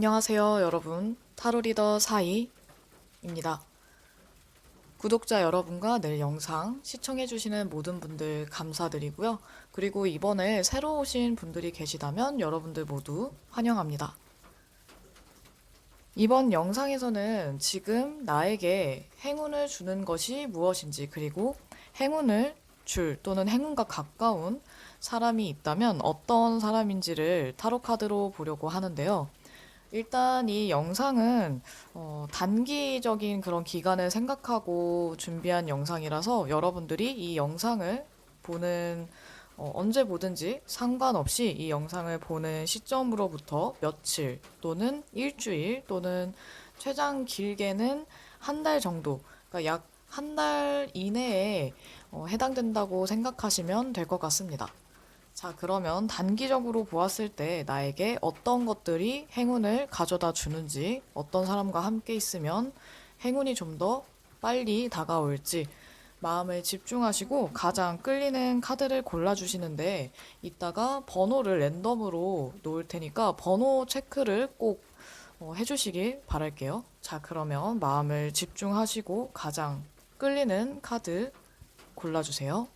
안녕하세요, 여러분. 타로 리더 사이입니다. 구독자 여러분과 늘 영상 시청해주시는 모든 분들 감사드리고요. 그리고 이번에 새로 오신 분들이 계시다면 여러분들 모두 환영합니다. 이번 영상에서는 지금 나에게 행운을 주는 것이 무엇인지, 그리고 행운을 줄 또는 행운과 가까운 사람이 있다면 어떤 사람인지를 타로 카드로 보려고 하는데요. 일단 이 영상은 단기적인 그런 기간을 생각하고 준비한 영상이라서 여러분들이 이 영상을 보는 언제 보든지 상관없이 이 영상을 보는 시점으로부터 며칠 또는 일주일 또는 최장 길게는 한 달 정도, 그러니까 약 한 달 이내에 해당된다고 생각하시면 될 것 같습니다. 자, 그러면 단기적으로 보았을 때 나에게 어떤 것들이 행운을 가져다 주는지, 어떤 사람과 함께 있으면 행운이 좀 더 빨리 다가올지 마음을 집중하시고 가장 끌리는 카드를 골라주시는데, 이따가 번호를 랜덤으로 놓을 테니까 번호 체크를 꼭 해주시길 바랄게요. 자, 그러면 마음을 집중하시고 가장 끌리는 카드 골라주세요.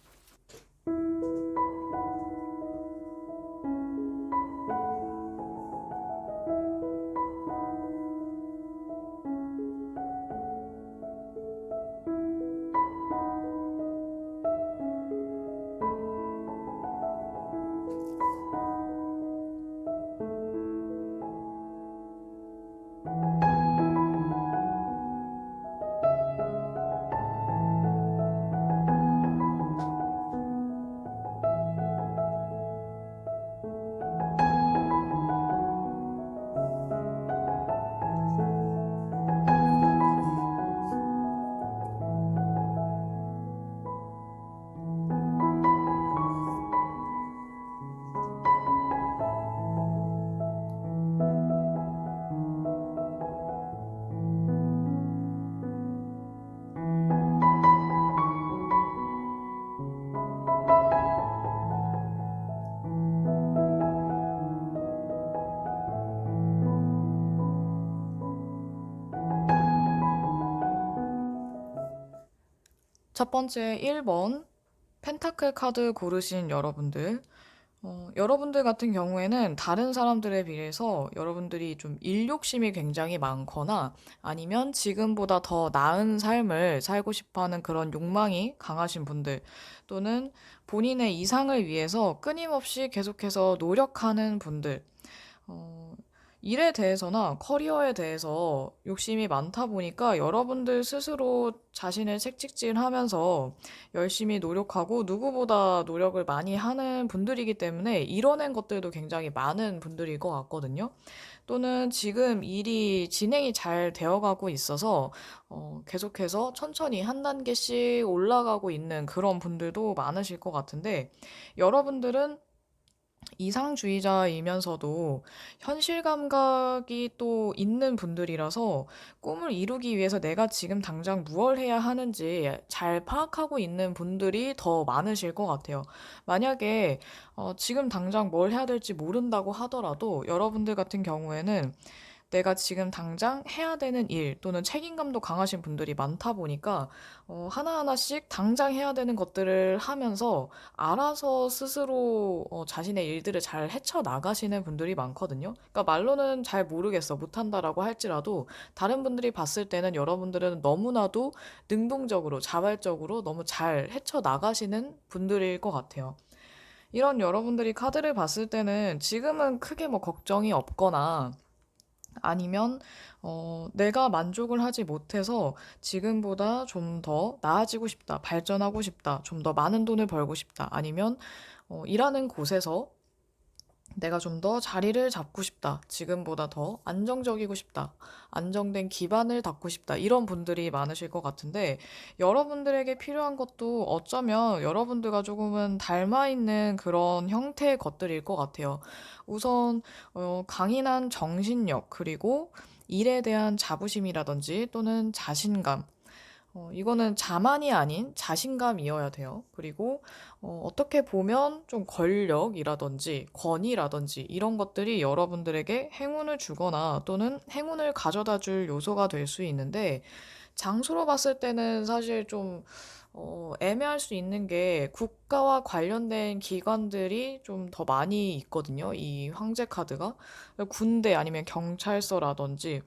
첫 번째 1번 펜타클 카드 고르신 여러분들. 여러분들 같은 경우에는 다른 사람들에 비해서 여러분들이 좀 일욕심이 굉장히 많거나 아니면 지금보다 더 나은 삶을 살고 싶어 하는 그런 욕망이 강하신 분들, 또는 본인의 이상을 위해서 끊임없이 계속해서 노력하는 분들, 어, 일에 대해서나 커리어에 대해서 욕심이 많다 보니까 여러분들 스스로 자신을 채찍질하면서 열심히 노력하고 누구보다 노력을 많이 하는 분들이기 때문에 이뤄낸 것들도 굉장히 많은 분들일 것 같거든요. 또는 지금 일이 진행이 잘 되어가고 있어서 계속해서 천천히 한 단계씩 올라가고 있는 그런 분들도 많으실 것 같은데, 여러분들은 이상주의자이면서도 현실 감각이 또 있는 분들이라서 꿈을 이루기 위해서 내가 지금 당장 무엇을 해야 하는지 잘 파악하고 있는 분들이 더 많으실 것 같아요. 만약에 지금 당장 뭘 해야 될지 모른다고 하더라도 여러분들 같은 경우에는 내가 지금 당장 해야 되는 일 또는 책임감도 강하신 분들이 많다 보니까 하나하나씩 당장 해야 되는 것들을 하면서 알아서 스스로 자신의 일들을 잘 헤쳐나가시는 분들이 많거든요. 그러니까 말로는 잘 모르겠어, 못한다라고 할지라도 다른 분들이 봤을 때는 여러분들은 너무나도 능동적으로, 자발적으로 너무 잘 헤쳐나가시는 분들일 것 같아요. 이런 여러분들이 카드를 봤을 때는 지금은 크게 뭐 걱정이 없거나 아니면 내가 만족을 하지 못해서 지금보다 좀 더 나아지고 싶다, 발전하고 싶다, 좀 더 많은 돈을 벌고 싶다, 아니면 일하는 곳에서 내가 좀 더 자리를 잡고 싶다, 지금보다 더 안정적이고 싶다, 안정된 기반을 닦고 싶다, 이런 분들이 많으실 것 같은데, 여러분들에게 필요한 것도 어쩌면 여러분들과 조금은 닮아 있는 그런 형태의 것들일 것 같아요. 우선 강인한 정신력, 그리고 일에 대한 자부심이라든지 또는 자신감, 이거는 자만이 아닌 자신감이어야 돼요. 그리고 어떻게 보면 좀 권력이라든지 권위라든지 이런 것들이 여러분들에게 행운을 주거나 또는 행운을 가져다 줄 요소가 될 수 있는데, 장소로 봤을 때는 사실 좀 애매할 수 있는 게 국가와 관련된 기관들이 좀 더 많이 있거든요. 이 황제 카드가. 군대 아니면 경찰서라든지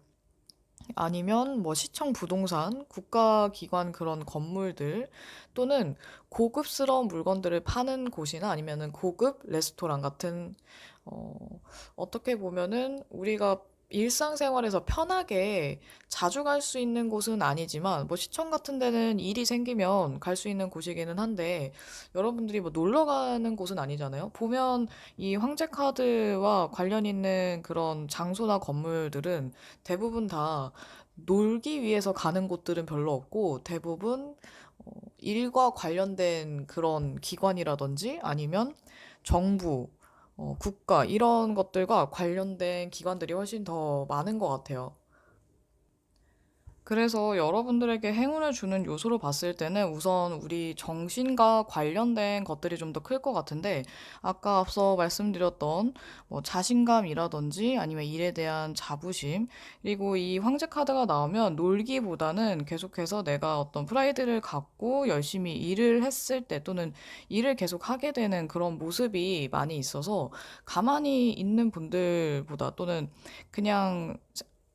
아니면 뭐 시청 부동산, 국가기관 그런 건물들 또는 고급스러운 물건들을 파는 곳이나 아니면은 고급 레스토랑 같은 어, 어떻게 보면은 우리가 일상생활에서 편하게 자주 갈 수 있는 곳은 아니지만 뭐 시청 같은 데는 일이 생기면 갈 수 있는 곳이기는 한데 여러분들이 뭐 놀러 가는 곳은 아니잖아요. 보면 이 황제 카드와 관련 있는 그런 장소나 건물들은 대부분 다 놀기 위해서 가는 곳들은 별로 없고 대부분 일과 관련된 그런 기관이라든지 아니면 정부, 국가 이런 것들과 관련된 기관들이 훨씬 더 많은 것 같아요. 그래서 여러분들에게 행운을 주는 요소로 봤을 때는 우선 우리 정신과 관련된 것들이 좀 더 클 것 같은데, 아까 앞서 말씀드렸던 뭐 자신감이라든지 아니면 일에 대한 자부심, 그리고 이 황제 카드가 나오면 놀기보다는 계속해서 내가 어떤 프라이드를 갖고 열심히 일을 했을 때 또는 일을 계속 하게 되는 그런 모습이 많이 있어서 가만히 있는 분들보다 또는 그냥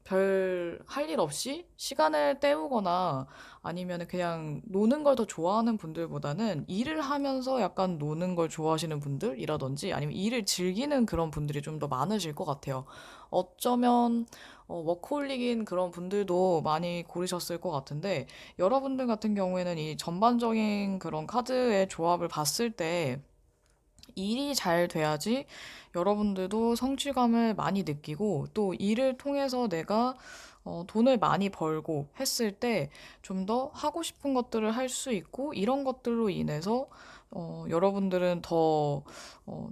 별 할 일 없이 시간을 때우거나 아니면 그냥 노는 걸 더 좋아하는 분들보다는 일을 하면서 약간 노는 걸 좋아하시는 분들이라든지 아니면 일을 즐기는 그런 분들이 좀 더 많으실 것 같아요. 어쩌면 워커홀릭인 그런 분들도 많이 고르셨을 것 같은데 여러분들 같은 경우에는 이 전반적인 그런 카드의 조합을 봤을 때 일이 잘 돼야지 여러분들도 성취감을 많이 느끼고 또 일을 통해서 내가 돈을 많이 벌고 했을 때 좀 더 하고 싶은 것들을 할 수 있고 이런 것들로 인해서 여러분들은 더 어,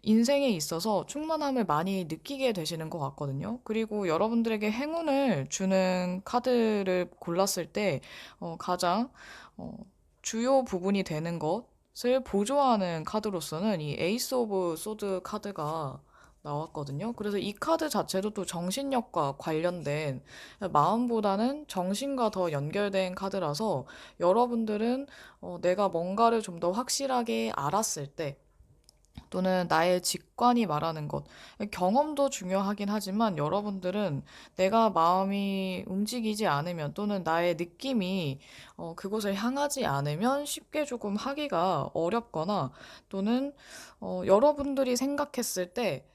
인생에 있어서 충만함을 많이 느끼게 되시는 것 같거든요. 그리고 여러분들에게 행운을 주는 카드를 골랐을 때 가장 어, 주요 부분이 되는 것을 보조하는 카드로서는 이 에이스 오브 소드 카드가 나왔거든요. 그래서 이 카드 자체도 또 정신력과 관련된 마음보다는 정신과 더 연결된 카드라서 여러분들은 내가 뭔가를 좀 더 확실하게 알았을 때 또는 나의 직관이 말하는 것, 경험도 중요하긴 하지만 여러분들은 내가 마음이 움직이지 않으면 또는 나의 느낌이 그곳을 향하지 않으면 쉽게 조금 하기가 어렵거나 또는 여러분들이 생각했을 때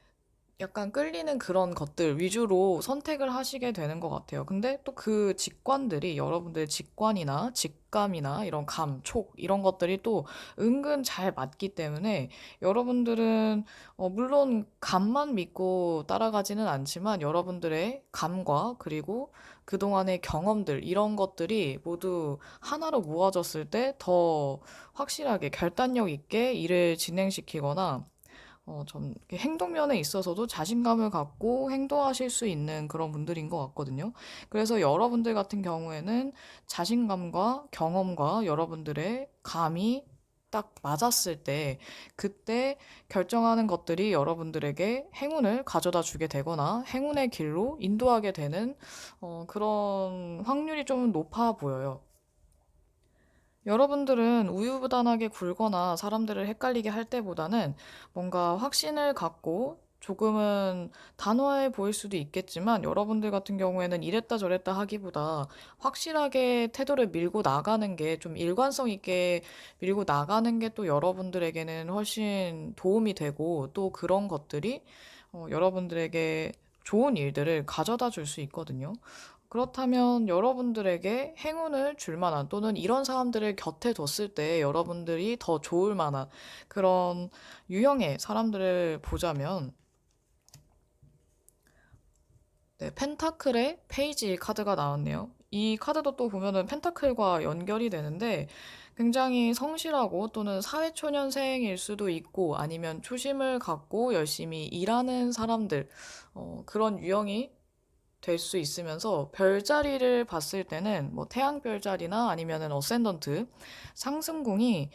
약간 끌리는 그런 것들 위주로 선택을 하시게 되는 것 같아요. 근데 또 그 직관들이 여러분들의 직관이나 직감이나 이런 감, 촉 이런 것들이 또 은근 잘 맞기 때문에 여러분들은 물론 감만 믿고 따라가지는 않지만 여러분들의 감과 그리고 그동안의 경험들 이런 것들이 모두 하나로 모아졌을 때 더 확실하게 결단력 있게 일을 진행시키거나 좀 이렇게 행동면에 있어서도 자신감을 갖고 행동하실 수 있는 그런 분들인 것 같거든요. 그래서 여러분들 같은 경우에는 자신감과 경험과 여러분들의 감이 딱 맞았을 때, 그때 결정하는 것들이 여러분들에게 행운을 가져다 주게 되거나 행운의 길로 인도하게 되는 그런 확률이 좀 높아 보여요. 여러분들은 우유부단하게 굴거나 사람들을 헷갈리게 할 때보다는 뭔가 확신을 갖고 조금은 단호해 보일 수도 있겠지만 여러분들 같은 경우에는 이랬다 저랬다 하기보다 확실하게 태도를 밀고 나가는 게 좀 일관성 있게 밀고 나가는 게 또 여러분들에게는 훨씬 도움이 되고 또 그런 것들이 여러분들에게 좋은 일들을 가져다 줄 수 있거든요. 그렇다면 여러분들에게 행운을 줄 만한 또는 이런 사람들을 곁에 뒀을 때 여러분들이 더 좋을 만한 그런 유형의 사람들을 보자면 네, 펜타클의 페이지 카드가 나왔네요. 이 카드도 또 보면은 펜타클과 연결이 되는데 굉장히 성실하고 또는 사회초년생일 수도 있고 아니면 초심을 갖고 열심히 일하는 사람들, 그런 유형이 될 수 있으면서 별자리를 봤을 때는 뭐 태양 별자리나 아니면은 어센던트 상승궁이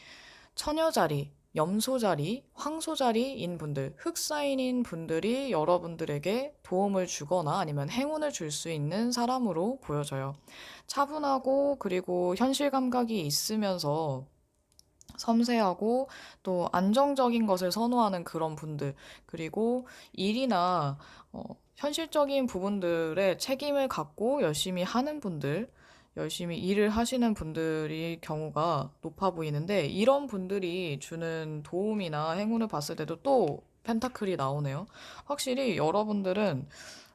처녀자리, 염소자리, 황소자리인 분들, 흑사인인 분들이 여러분들에게 도움을 주거나 아니면 행운을 줄 수 있는 사람으로 보여져요. 차분하고 그리고 현실 감각이 있으면서 섬세하고 또 안정적인 것을 선호하는 그런 분들, 그리고 일이나 현실적인 부분들에 책임을 갖고 열심히 하는 분들, 열심히 일을 하시는 분들이 경우가 높아 보이는데, 이런 분들이 주는 도움이나 행운을 봤을 때도 또 펜타클이 나오네요. 확실히 여러분들은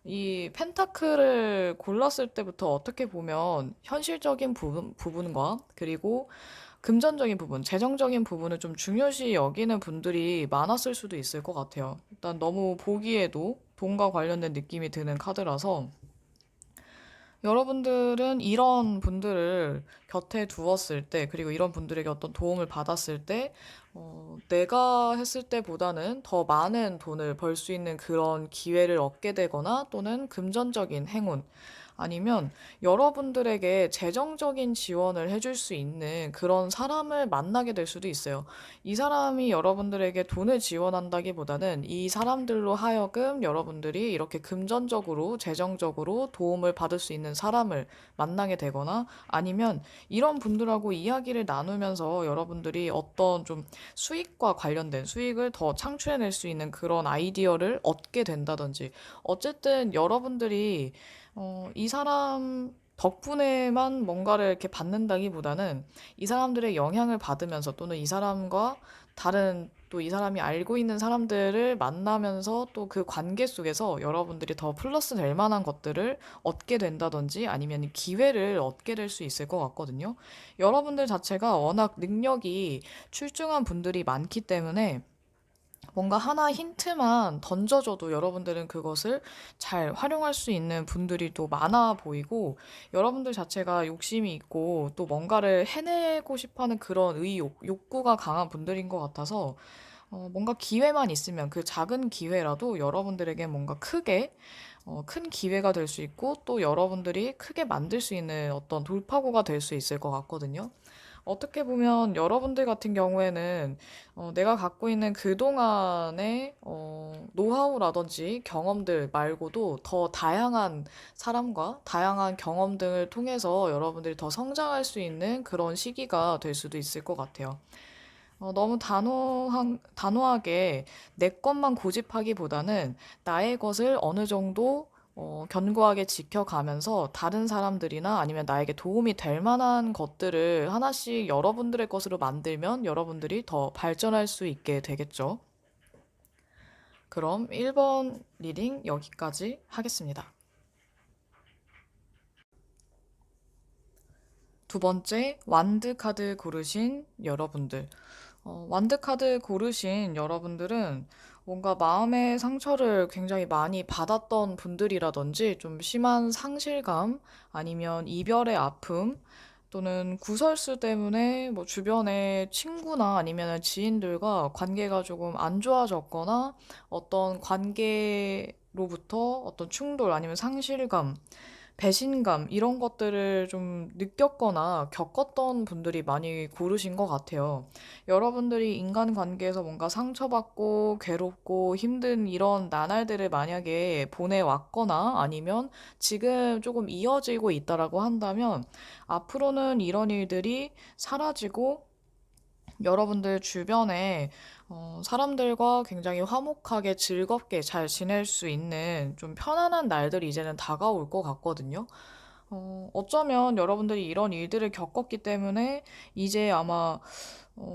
이 펜타클을 골랐을 때부터 어떻게 보면 현실적인 부분과 그리고 금전적인 부분, 재정적인 부분을 좀 중요시 여기는 분들이 많았을 수도 있을 것 같아요. 일단 너무 보기에도 돈과 관련된 느낌이 드는 카드라서 여러분들은 이런 분들을 곁에 두었을 때, 그리고 이런 분들에게 어떤 도움을 받았을 때, 내가 했을 때보다는 더 많은 돈을 벌 수 있는 그런 기회를 얻게 되거나 또는 금전적인 행운, 아니면 여러분들에게 재정적인 지원을 해줄 수 있는 그런 사람을 만나게 될 수도 있어요. 이 사람이 여러분들에게 돈을 지원한다기보다는 이 사람들로 하여금 여러분들이 이렇게 금전적으로, 재정적으로 도움을 받을 수 있는 사람을 만나게 되거나 아니면 이런 분들하고 이야기를 나누면서 여러분들이 어떤 좀 수익과 관련된 수익을 더 창출해낼 수 있는 그런 아이디어를 얻게 된다든지 어쨌든 여러분들이 이 사람 덕분에만 뭔가를 이렇게 받는다기보다는 이 사람들의 영향을 받으면서 또는 이 사람과 다른 또 이 사람이 알고 있는 사람들을 만나면서 또 그 관계 속에서 여러분들이 더 플러스 될 만한 것들을 얻게 된다든지 아니면 기회를 얻게 될 수 있을 것 같거든요. 여러분들 자체가 워낙 능력이 출중한 분들이 많기 때문에 뭔가 하나 힌트만 던져줘도 여러분들은 그것을 잘 활용할 수 있는 분들이 또 많아 보이고 여러분들 자체가 욕심이 있고 또 뭔가를 해내고 싶어 하는 그런 의욕, 욕구가 강한 분들인 것 같아서 뭔가 기회만 있으면 그 작은 기회라도 여러분들에게 뭔가 크게 큰 기회가 될 수 있고 또 여러분들이 크게 만들 수 있는 어떤 돌파구가 될 수 있을 것 같거든요. 어떻게 보면 여러분들 같은 경우에는 내가 갖고 있는 그동안의 노하우라든지 경험들 말고도 더 다양한 사람과 다양한 경험 등을 통해서 여러분들이 더 성장할 수 있는 그런 시기가 될 수도 있을 것 같아요. 너무 단호하게 내 것만 고집하기보다는 나의 것을 어느 정도 견고하게 지켜가면서 다른 사람들이나 아니면 나에게 도움이 될 만한 것들을 하나씩 여러분들의 것으로 만들면 여러분들이 더 발전할 수 있게 되겠죠. 그럼 1번 리딩 여기까지 하겠습니다. 두 번째, 완드 카드 고르신 여러분들. 완드 카드 고르신 여러분들은 뭔가 마음의 상처를 굉장히 많이 받았던 분들이라든지 좀 심한 상실감 아니면 이별의 아픔 또는 구설수 때문에 뭐 주변의 친구나 아니면 지인들과 관계가 조금 안 좋아졌거나 어떤 관계로부터 어떤 충돌 아니면 상실감 배신감 이런 것들을 좀 느꼈거나 겪었던 분들이 많이 고르신 것 같아요. 여러분들이 인간관계에서 뭔가 상처받고 괴롭고 힘든 이런 나날들을 만약에 보내왔거나 아니면 지금 조금 이어지고 있다라고 한다면 앞으로는 이런 일들이 사라지고 여러분들 주변에 사람들과 굉장히 화목하게 즐겁게 잘 지낼 수 있는 좀 편안한 날들이 이제는 다가올 것 같거든요. 어쩌면 여러분들이 이런 일들을 겪었기 때문에 이제 아마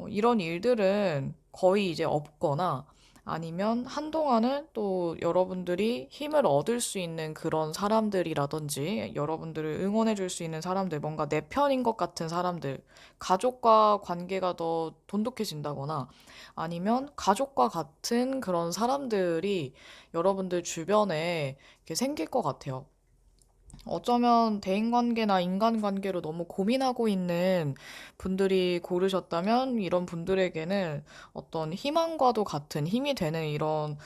이런 일들은 거의 이제 없거나 아니면 한동안은 또 여러분들이 힘을 얻을 수 있는 그런 사람들이라든지 여러분들을 응원해 줄 수 있는 사람들, 뭔가 내 편인 것 같은 사람들, 가족과 관계가 더 돈독해진다거나 아니면 가족과 같은 그런 사람들이 여러분들 주변에 이렇게 생길 것 같아요. 어쩌면 대인관계나 인간관계로 너무 고민하고 있는 분들이 고르셨다면 이런 분들에게는 어떤 희망과도 같은 힘이 되는 이런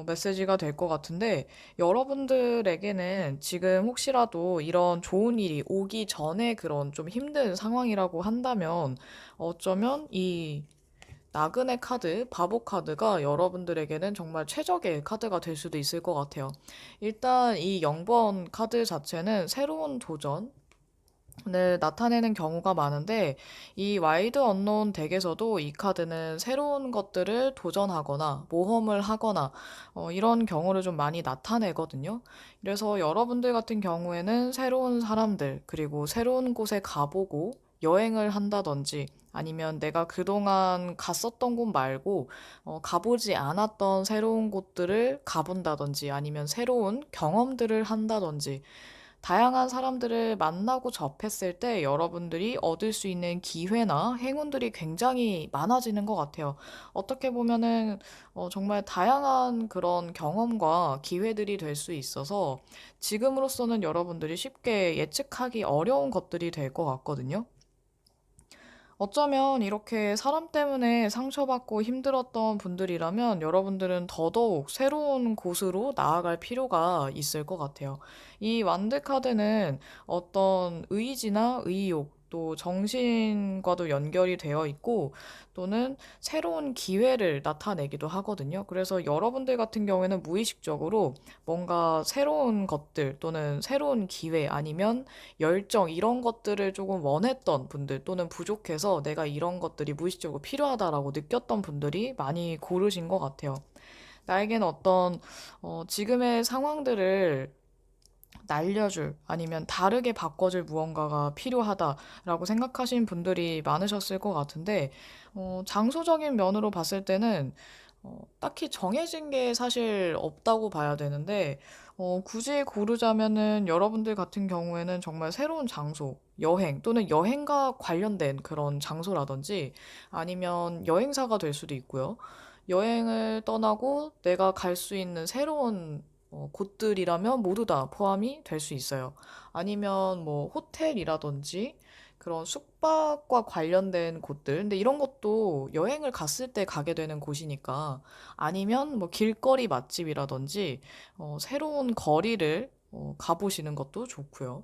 메시지가 될 것 같은데 여러분들에게는 지금 혹시라도 이런 좋은 일이 오기 전에 그런 좀 힘든 상황이라고 한다면 어쩌면 이 나그네 카드, 바보 카드가 여러분들에게는 정말 최적의 카드가 될 수도 있을 것 같아요. 일단 이 0번 카드 자체는 새로운 도전을 나타내는 경우가 많은데 이 와이드 언노운 덱에서도 이 카드는 새로운 것들을 도전하거나 모험을 하거나 이런 경우를 좀 많이 나타내거든요. 그래서 여러분들 같은 경우에는 새로운 사람들 그리고 새로운 곳에 가보고 여행을 한다든지 아니면 내가 그동안 갔었던 곳 말고 가보지 않았던 새로운 곳들을 가본다든지 아니면 새로운 경험들을 한다든지 다양한 사람들을 만나고 접했을 때 여러분들이 얻을 수 있는 기회나 행운들이 굉장히 많아지는 것 같아요. 어떻게 보면은 정말 다양한 그런 경험과 기회들이 될 수 있어서 지금으로서는 여러분들이 쉽게 예측하기 어려운 것들이 될 것 같거든요. 어쩌면 이렇게 사람 때문에 상처받고 힘들었던 분들이라면 여러분들은 더더욱 새로운 곳으로 나아갈 필요가 있을 것 같아요. 이 완드 카드는 어떤 의지나 의욕, 또 정신과도 연결이 되어 있고 또는 새로운 기회를 나타내기도 하거든요. 그래서 여러분들 같은 경우에는 무의식적으로 뭔가 새로운 것들 또는 새로운 기회 아니면 열정 이런 것들을 조금 원했던 분들 또는 부족해서 내가 이런 것들이 무의식적으로 필요하다라고 느꼈던 분들이 많이 고르신 것 같아요. 나에게는 어떤 지금의 상황들을 날려줄 아니면 다르게 바꿔줄 무언가가 필요하다라고 생각하신 분들이 많으셨을 것 같은데 장소적인 면으로 봤을 때는 딱히 정해진 게 사실 없다고 봐야 되는데 굳이 고르자면은 여러분들 같은 경우에는 정말 새로운 장소, 여행 또는 여행과 관련된 그런 장소라든지 아니면 여행사가 될 수도 있고요. 여행을 떠나고 내가 갈 수 있는 새로운 곳들이라면 모두 다 포함이 될 수 있어요. 아니면 뭐 호텔이라든지 그런 숙박과 관련된 곳들. 근데 이런 것도 여행을 갔을 때 가게 되는 곳이니까 아니면 뭐 길거리 맛집이라든지 새로운 거리를 가보시는 것도 좋고요.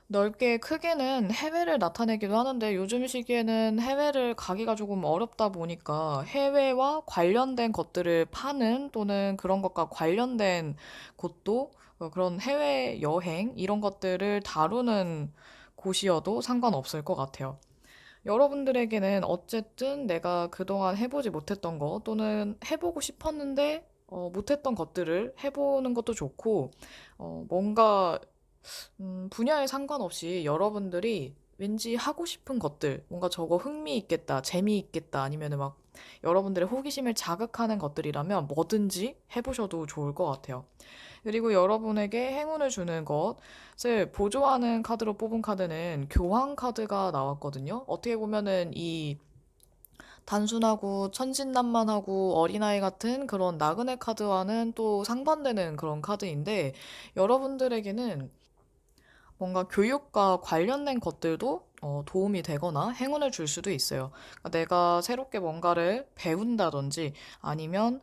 넓게 크게는 해외를 나타내기도 하는데 요즘 시기에는 해외를 가기가 조금 어렵다 보니까 해외와 관련된 것들을 파는 또는 그런 것과 관련된 곳도 그런 해외 여행 이런 것들을 다루는 곳이어도 상관없을 것 같아요. 여러분들에게는 어쨌든 내가 그동안 해보지 못했던 거 또는 해보고 싶었는데 못했던 것들을 해보는 것도 좋고 뭔가 분야에 상관없이 여러분들이 왠지 하고 싶은 것들, 뭔가 저거 흥미있겠다, 재미있겠다, 아니면은 막 여러분들의 호기심을 자극하는 것들이라면 뭐든지 해보셔도 좋을 것 같아요. 그리고 여러분에게 행운을 주는 것을 보조하는 카드로 뽑은 카드는 교황 카드가 나왔거든요. 어떻게 보면은 이 단순하고 천진난만하고 어린아이 같은 그런 나그네 카드와는 또 상반되는 그런 카드인데 여러분들에게는 뭔가 교육과 관련된 것들도 도움이 되거나 행운을 줄 수도 있어요. 그러니까 내가 새롭게 뭔가를 배운다든지 아니면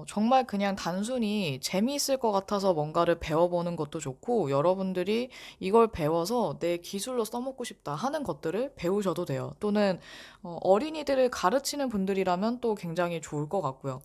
정말 그냥 단순히 재미있을 것 같아서 뭔가를 배워보는 것도 좋고 여러분들이 이걸 배워서 내 기술로 써먹고 싶다 하는 것들을 배우셔도 돼요. 또는 어린이들을 가르치는 분들이라면 또 굉장히 좋을 것 같고요.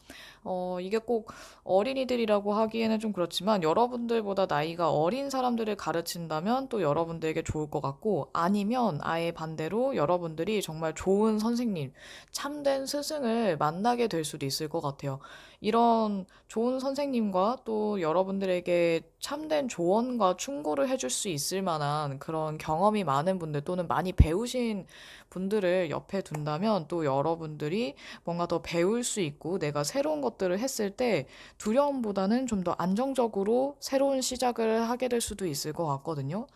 이게 꼭 어린이들이라고 하기에는 좀 그렇지만 여러분들보다 나이가 어린 사람들을 가르친다면 또 여러분들에게 좋을 것 같고 아니면 아예 반대로 여러분들이 정말 좋은 선생님, 참된 스승을 만나게 될 수도 있을 것 같아요. 이런 좋은 선생님과 또 여러분들에게 참된 조언과 충고를 해줄 수 있을 만한 그런 경험이 많은 분들 또는 많이 배우신 분들을 옆에 둔다면 또 여러분들이 뭔가 더 배울 수 있고 내가 새로운 것들을 했을 때 두려움보다는 좀 더 안정적으로 새로운 시작을 하게 될 수도 있을 것 같거든요.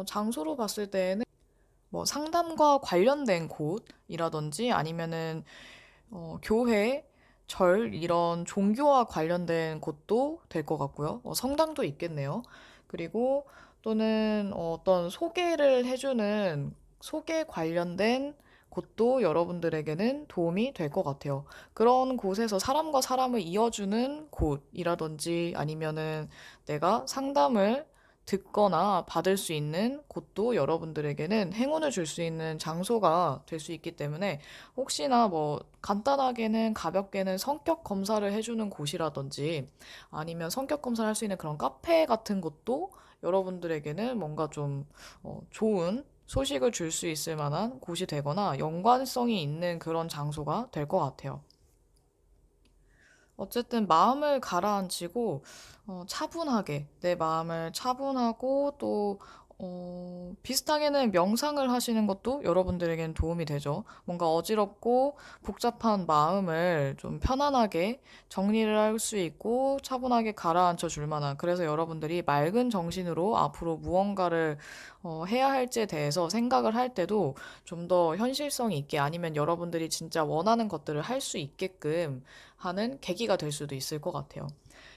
장소로 봤을 때에는 뭐 상담과 관련된 곳이라든지 아니면은 교회, 절 이런 종교와 관련된 곳도 될 것 같고요. 성당도 있겠네요. 그리고 또는 어떤 소개를 해주는 소개 관련된 곳도 여러분들에게는 도움이 될 것 같아요. 그런 곳에서 사람과 사람을 이어주는 곳이라든지 아니면은 내가 상담을 듣거나 받을 수 있는 곳도 여러분들에게는 행운을 줄 수 있는 장소가 될 수 있기 때문에 혹시나 뭐 간단하게는 가볍게는 성격 검사를 해주는 곳이라든지 아니면 성격 검사를 할 수 있는 그런 카페 같은 곳도 여러분들에게는 뭔가 좀 좋은 소식을 줄 수 있을 만한 곳이 되거나 연관성이 있는 그런 장소가 될 것 같아요. 어쨌든 마음을 가라앉히고 차분하게 내 마음을 차분하고 또 비슷하게는 명상을 하시는 것도 여러분들에겐 도움이 되죠. 뭔가 어지럽고 복잡한 마음을 좀 편안하게 정리를 할 수 있고 차분하게 가라앉혀 줄 만한 그래서 여러분들이 맑은 정신으로 앞으로 무언가를 해야 할지에 대해서 생각을 할 때도 좀 더 현실성 있게 아니면 여러분들이 진짜 원하는 것들을 할 수 있게끔 하는 계기가 될 수도 있을 것 같아요.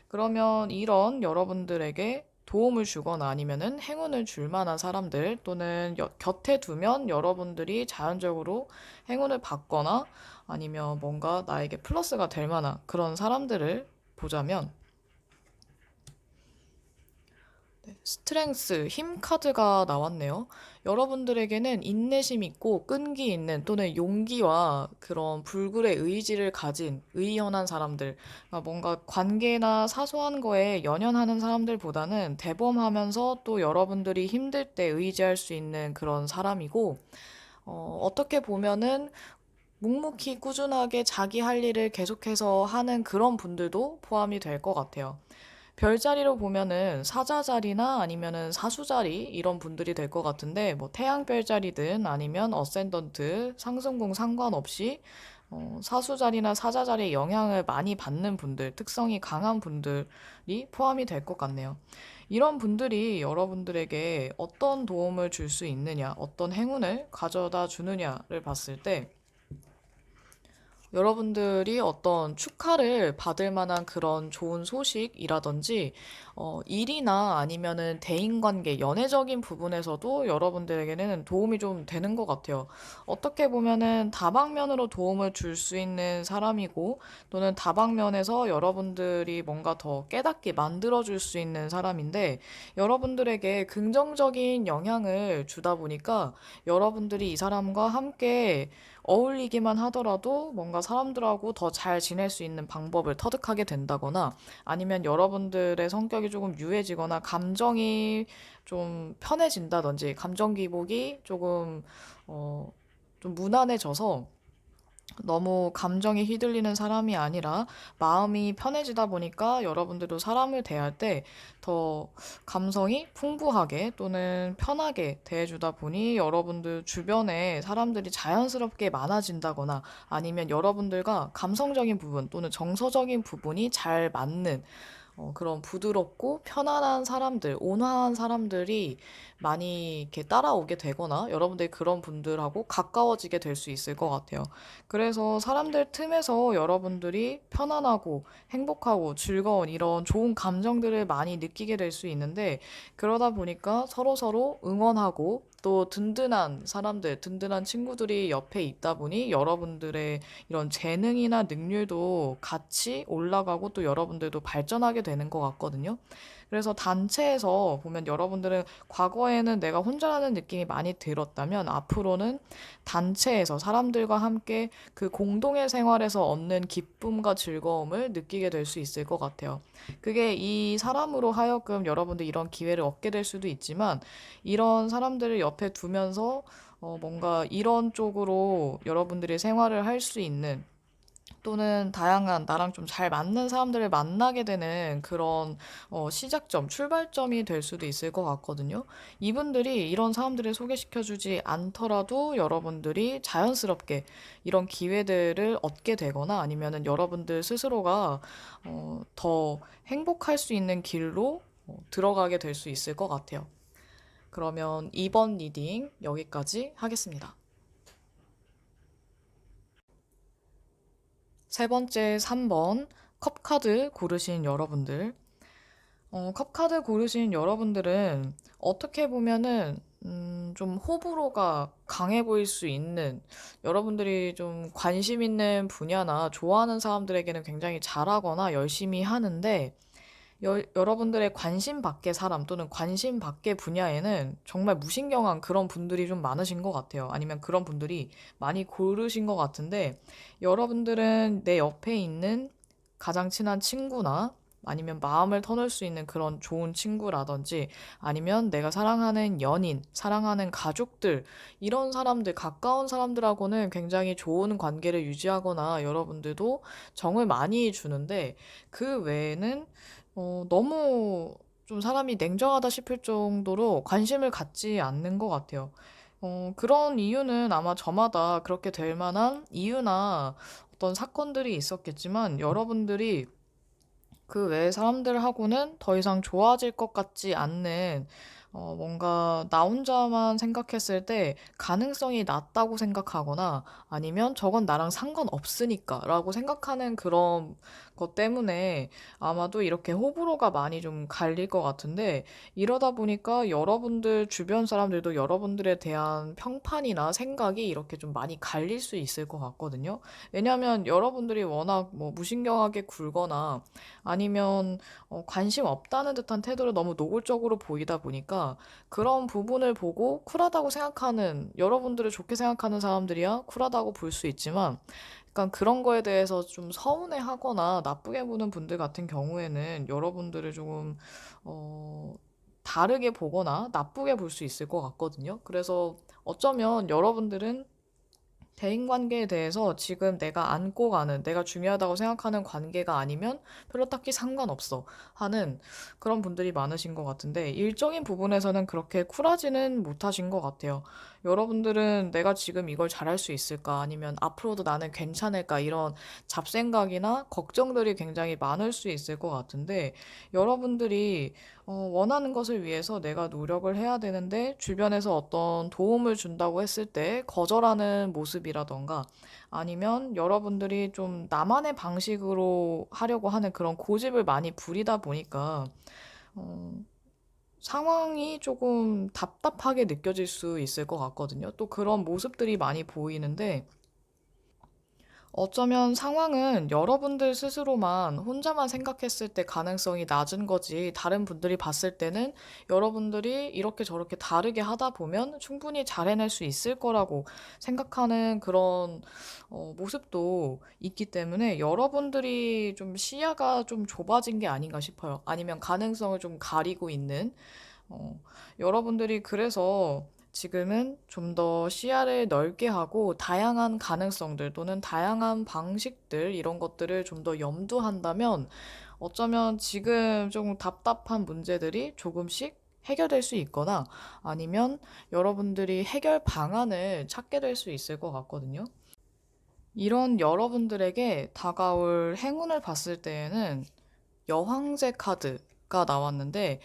그러면 이런 여러분들에게 도움을 주거나 아니면은 행운을 줄 만한 사람들 또는 곁에 두면 여러분들이 자연적으로 행운을 받거나 아니면 뭔가 나에게 플러스가 될 만한 그런 사람들을 보자면 스트렝스, 힘 카드가 나왔네요. 여러분들에게는 인내심 있고 끈기 있는 또는 용기와 그런 불굴의 의지를 가진 의연한 사람들, 그러니까 뭔가 관계나 사소한 거에 연연하는 사람들보다는 대범하면서 또 여러분들이 힘들 때 의지할 수 있는 그런 사람이고, 어떻게 보면은 묵묵히 꾸준하게 자기 할 일을 계속해서 하는 그런 분들도 포함이 될 것 같아요. 별자리로 보면은 사자자리나 아니면은 사수자리 이런 분들이 될 것 같은데 뭐 태양별자리든 아니면 어센던트 상승궁 상관없이 사수자리나 사자자리에 영향을 많이 받는 분들, 특성이 강한 분들이 포함이 될 것 같네요. 이런 분들이 여러분들에게 어떤 도움을 줄 수 있느냐, 어떤 행운을 가져다 주느냐를 봤을 때 여러분들이 어떤 축하를 받을 만한 그런 좋은 소식이라든지, 일이나 아니면은 대인관계, 연애적인 부분에서도 여러분들에게는 도움이 좀 되는 것 같아요. 어떻게 보면은 다방면으로 도움을 줄 수 있는 사람이고, 또는 다방면에서 여러분들이 뭔가 더 깨닫게 만들어줄 수 있는 사람인데, 여러분들에게 긍정적인 영향을 주다 보니까 여러분들이 이 사람과 함께 어울리기만 하더라도 뭔가 사람들하고 더 잘 지낼 수 있는 방법을 터득하게 된다거나 아니면 여러분들의 성격이 조금 유해지거나 감정이 좀 편해진다든지 감정 기복이 조금 어, 좀 무난해져서 너무 감정에 휘둘리는 사람이 아니라 마음이 편해지다 보니까 여러분들도 사람을 대할 때 더 감성이 풍부하게 또는 편하게 대해주다 보니 여러분들 주변에 사람들이 자연스럽게 많아진다거나 아니면 여러분들과 감성적인 부분 또는 정서적인 부분이 잘 맞는 그런 부드럽고 편안한 사람들, 온화한 사람들이 많이 이렇게 따라오게 되거나 여러분들이 그런 분들하고 가까워지게 될 수 있을 것 같아요. 그래서 사람들 틈에서 여러분들이 편안하고 행복하고 즐거운 이런 좋은 감정들을 많이 느끼게 될 수 있는데 그러다 보니까 서로서로 응원하고 또 든든한 사람들, 든든한 친구들이 옆에 있다 보니 여러분들의 이런 재능이나 능률도 같이 올라가고 또 여러분들도 발전하게 되는 것 같거든요. 그래서 단체에서 보면 여러분들은 과거에는 내가 혼자라는 느낌이 많이 들었다면 앞으로는 단체에서 사람들과 함께 그 공동의 생활에서 얻는 기쁨과 즐거움을 느끼게 될 수 있을 것 같아요. 그게 이 사람으로 하여금 여러분들 이런 기회를 얻게 될 수도 있지만 이런 사람들을 옆에 두면서 뭔가 이런 쪽으로 여러분들이 생활을 할 수 있는 또는 다양한 나랑 좀 잘 맞는 사람들을 만나게 되는 그런 시작점, 출발점이 될 수도 있을 것 같거든요. 이분들이 이런 사람들을 소개시켜주지 않더라도 여러분들이 자연스럽게 이런 기회들을 얻게 되거나 아니면은 여러분들 스스로가 더 행복할 수 있는 길로 들어가게 될 수 있을 것 같아요. 그러면 이번 리딩 여기까지 하겠습니다. 세 번째 3번 컵 카드 고르신 여러분들. 컵카드 고르신 여러분들은 어떻게 보면은 좀 호불호가 강해 보일 수 있는, 여러분들이 좀 관심 있는 분야나 좋아하는 사람들에게는 굉장히 잘하거나 열심히 하는데, 여러분들의 관심 밖의 사람 또는 관심 밖의 분야에는 정말 무신경한 그런 분들이 좀 많으신 것 같아요. 아니면 그런 분들이 많이 고르신 것 같은데, 여러분들은 내 옆에 있는 가장 친한 친구나 아니면 마음을 터놓을 수 있는 그런 좋은 친구라든지, 아니면 내가 사랑하는 연인, 사랑하는 가족들, 이런 사람들, 가까운 사람들하고는 굉장히 좋은 관계를 유지하거나 여러분들도 정을 많이 주는데, 그 외에는 너무 좀 사람이 냉정하다 싶을 정도로 관심을 갖지 않는 것 같아요. 그런 이유는 아마 저마다 그렇게 될 만한 이유나 어떤 사건들이 있었겠지만, 여러분들이 그 외의 사람들하고는 더 이상 좋아질 것 같지 않는, 뭔가 나 혼자만 생각했을 때 가능성이 낮다고 생각하거나, 아니면 저건 나랑 상관없으니까 라고 생각하는 그런 것 때문에 아마도 이렇게 호불호가 많이 좀 갈릴 것 같은데, 이러다 보니까 여러분들 주변 사람들도 여러분들에 대한 평판이나 생각이 이렇게 좀 많이 갈릴 수 있을 것 같거든요. 왜냐하면 여러분들이 워낙 뭐 무신경하게 굴거나 아니면 관심 없다는 듯한 태도를 너무 노골적으로 보이다 보니까, 그런 부분을 보고 쿨하다고 생각하는, 여러분들을 좋게 생각하는 사람들이야 쿨하다고 볼 수 있지만, 약간 그런 거에 대해서 좀 서운해하거나 나쁘게 보는 분들 같은 경우에는 여러분들을 조금 다르게 보거나 나쁘게 볼 수 있을 것 같거든요. 그래서 어쩌면 여러분들은 대인관계에 대해서 지금 내가 안고 가는, 내가 중요하다고 생각하는 관계가 아니면 별로 딱히 상관없어 하는 그런 분들이 많으신 것 같은데, 일적인 부분에서는 그렇게 쿨하지는 못하신 것 같아요. 여러분들은 내가 지금 이걸 잘할 수 있을까? 아니면 앞으로도 나는 괜찮을까? 이런 잡생각이나 걱정들이 굉장히 많을 수 있을 것 같은데, 여러분들이 원하는 것을 위해서 내가 노력을 해야 되는데, 주변에서 어떤 도움을 준다고 했을 때 거절하는 모습이라던가, 아니면 여러분들이 좀 나만의 방식으로 하려고 하는 그런 고집을 많이 부리다 보니까, 어, 상황이 조금 답답하게 느껴질 수 있을 것 같거든요. 또 그런 모습들이 많이 보이는데, 어쩌면 상황은 여러분들 스스로만 혼자만 생각했을 때 가능성이 낮은 거지, 다른 분들이 봤을 때는 여러분들이 이렇게 저렇게 다르게 하다 보면 충분히 잘 해낼 수 있을 거라고 생각하는 그런 모습도 있기 때문에, 여러분들이 좀 시야가 좀 좁아진 게 아닌가 싶어요. 아니면 가능성을 좀 가리고 있는, 어, 여러분들이 그래서 지금은 좀 더 시야를 넓게 하고 다양한 가능성들 또는 다양한 방식들, 이런 것들을 좀 더 염두한다면, 어쩌면 지금 좀 답답한 문제들이 조금씩 해결될 수 있거나, 아니면 여러분들이 해결 방안을 찾게 될 수 있을 것 같거든요. 이런 여러분들에게 다가올 행운을 봤을 때에는 여황제 카드가 나왔는데,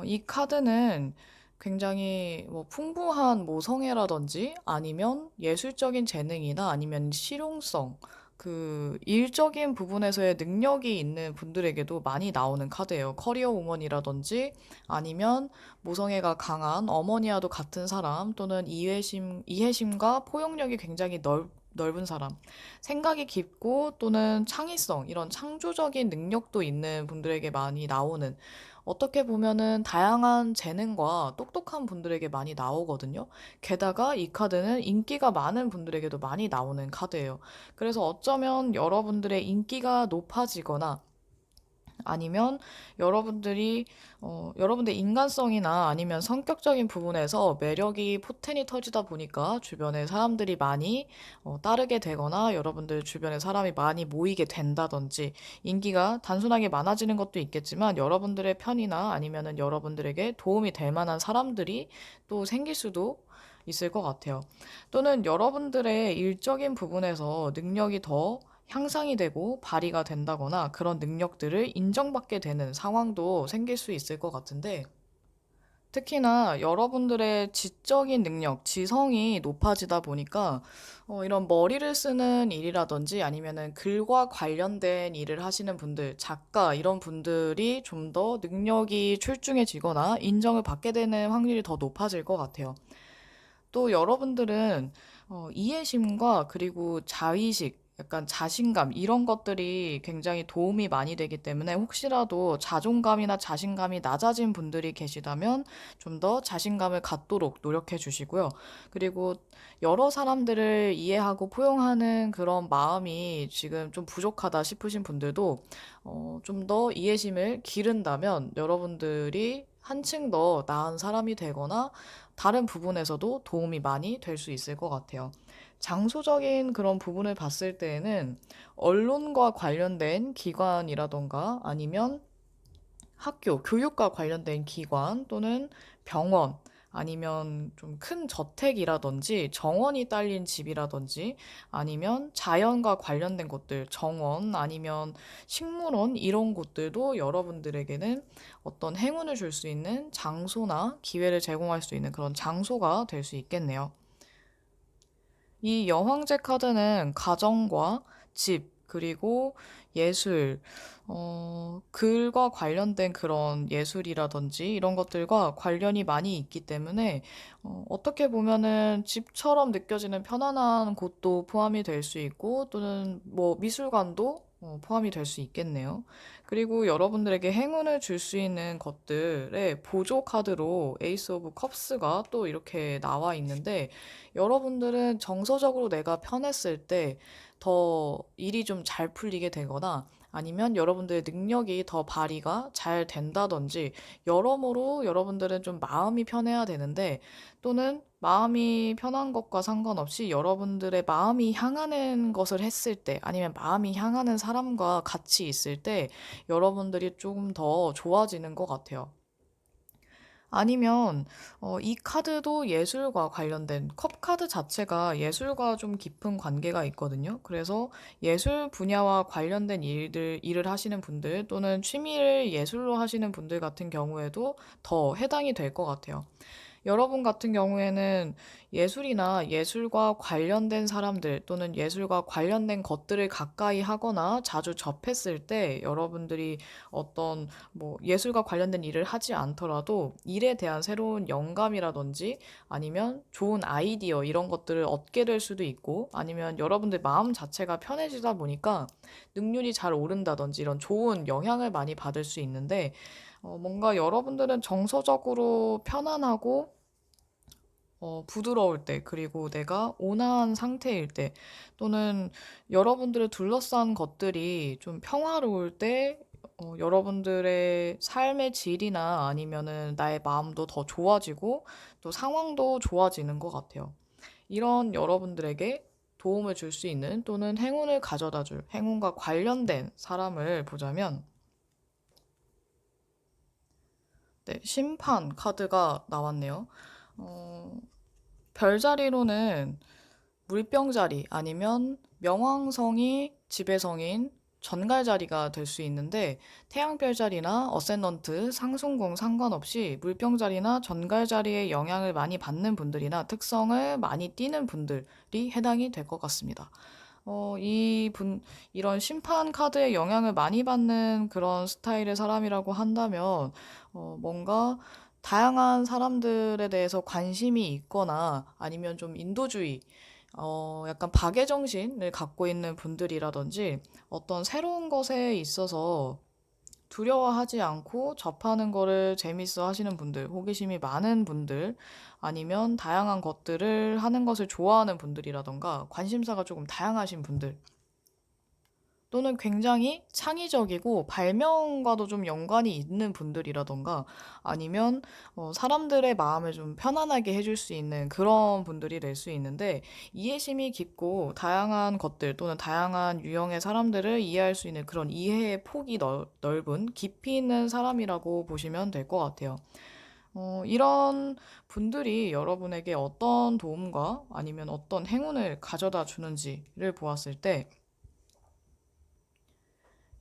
이 카드는 굉장히 뭐 풍부한 모성애라든지 아니면 예술적인 재능이나 아니면 실용성, 그 일적인 부분에서의 능력이 있는 분들에게도 많이 나오는 카드예요. 커리어 우먼이라든지 아니면 모성애가 강한 어머니와도 같은 사람, 또는 이해심과 포용력이 굉장히 넓은 사람, 생각이 깊고 또는 창의성, 이런 창조적인 능력도 있는 분들에게 많이 나오는, 어떻게 보면은 다양한 재능과 똑똑한 분들에게 많이 나오거든요. 게다가 이 카드는 인기가 많은 분들에게도 많이 나오는 카드예요. 그래서 어쩌면 여러분들의 인기가 높아지거나, 아니면 여러분들이 여러분들 인간성이나 아니면 성격적인 부분에서 매력이 포텐이 터지다 보니까 주변에 사람들이 많이 따르게 되거나, 여러분들 주변에 사람이 많이 모이게 된다든지, 인기가 단순하게 많아지는 것도 있겠지만 여러분들의 편이나 아니면은 여러분들에게 도움이 될 만한 사람들이 또 생길 수도 있을 것 같아요. 또는 여러분들의 일적인 부분에서 능력이 더 향상이 되고 발휘가 된다거나, 그런 능력들을 인정받게 되는 상황도 생길 수 있을 것 같은데, 특히나 여러분들의 지적인 능력, 지성이 높아지다 보니까 이런 머리를 쓰는 일이라든지 아니면은 글과 관련된 일을 하시는 분들, 작가 이런 분들이 좀 더 능력이 출중해지거나 인정을 받게 되는 확률이 더 높아질 것 같아요. 또 여러분들은 이해심과 그리고 자의식, 약간 자신감 이런 것들이 굉장히 도움이 많이 되기 때문에 혹시라도 자존감이나 자신감이 낮아진 분들이 계시다면 좀 더 자신감을 갖도록 노력해 주시고요. 그리고 여러 사람들을 이해하고 포용하는 그런 마음이 지금 좀 부족하다 싶으신 분들도 좀 더 이해심을 기른다면 여러분들이 한층 더 나은 사람이 되거나 다른 부분에서도 도움이 많이 될 수 있을 것 같아요. 장소적인 그런 부분을 봤을 때에는 언론과 관련된 기관이라던가 아니면 학교, 교육과 관련된 기관 또는 병원 아니면 좀 큰 저택이라든지 정원이 딸린 집이라든지 아니면 자연과 관련된 곳들, 정원 아니면 식물원 이런 곳들도 여러분들에게는 어떤 행운을 줄 수 있는 장소나 기회를 제공할 수 있는 그런 장소가 될 수 있겠네요. 이 여황제 카드는 가정과 집, 그리고 예술, 글과 관련된 그런 예술이라든지 이런 것들과 관련이 많이 있기 때문에 어떻게 보면은 집처럼 느껴지는 편안한 곳도 포함이 될 수 있고 또는 뭐 미술관도 포함이 될 수 있겠네요. 그리고 여러분들에게 행운을 줄 수 있는 것들의 보조 카드로 에이스 오브 컵스가 또 이렇게 나와 있는데 여러분들은 정서적으로 내가 편했을 때 더 일이 좀 잘 풀리게 되거나 아니면 여러분들의 능력이 더 발휘가 잘 된다든지 여러모로 여러분들은 좀 마음이 편해야 되는데 또는 마음이 편한 것과 상관없이 여러분들의 마음이 향하는 것을 했을 때 아니면 마음이 향하는 사람과 같이 있을 때 여러분들이 조금 더 좋아지는 것 같아요. 아니면 이 카드도 예술과 관련된 컵 카드 자체가 예술과 좀 깊은 관계가 있거든요. 그래서 예술 분야와 관련된 일을 하시는 분들 또는 취미를 예술로 하시는 분들 같은 경우에도 더 해당이 될 것 같아요. 여러분 같은 경우에는 예술이나 예술과 관련된 사람들 또는 예술과 관련된 것들을 가까이 하거나 자주 접했을 때 여러분들이 어떤 뭐 예술과 관련된 일을 하지 않더라도 일에 대한 새로운 영감이라든지 아니면 좋은 아이디어 이런 것들을 얻게 될 수도 있고 아니면 여러분들 마음 자체가 편해지다 보니까 능률이 잘 오른다든지 이런 좋은 영향을 많이 받을 수 있는데 뭔가 여러분들은 정서적으로 편안하고 부드러울 때, 그리고 내가 온화한 상태일 때, 또는 여러분들을 둘러싼 것들이 좀 평화로울 때, 여러분들의 삶의 질이나 아니면은 나의 마음도 더 좋아지고, 또 상황도 좋아지는 것 같아요. 이런 여러분들에게 도움을 줄 수 있는 또는 행운을 가져다 줄 행운과 관련된 사람을 보자면, 네, 심판 카드가 나왔네요. 어, 별자리로는 물병자리 아니면 명왕성이 지배성인 전갈자리가 될 수 있는데 태양별자리나 어센던트, 상승궁 상관없이 물병자리나 전갈자리의 영향을 많이 받는 분들이나 특성을 많이 띠는 분들이 해당이 될 것 같습니다. 이런 심판 카드의 영향을 많이 받는 그런 스타일의 사람이라고 한다면, 뭔가 다양한 사람들에 대해서 관심이 있거나 아니면 좀 인도주의, 약간 박애정신을 갖고 있는 분들이라든지 어떤 새로운 것에 있어서 두려워하지 않고 접하는 거를 재밌어 하시는 분들, 호기심이 많은 분들, 아니면 다양한 것들을 하는 것을 좋아하는 분들이라던가 관심사가 조금 다양하신 분들, 또는 굉장히 창의적이고 발명과도 좀 연관이 있는 분들이라던가 아니면 사람들의 마음을 좀 편안하게 해줄 수 있는 그런 분들이 될 수 있는데 이해심이 깊고 다양한 것들 또는 다양한 유형의 사람들을 이해할 수 있는 그런 이해의 폭이 넓은 깊이 있는 사람이라고 보시면 될 것 같아요. 이런 분들이 여러분에게 어떤 도움과 아니면 어떤 행운을 가져다 주는지를 보았을 때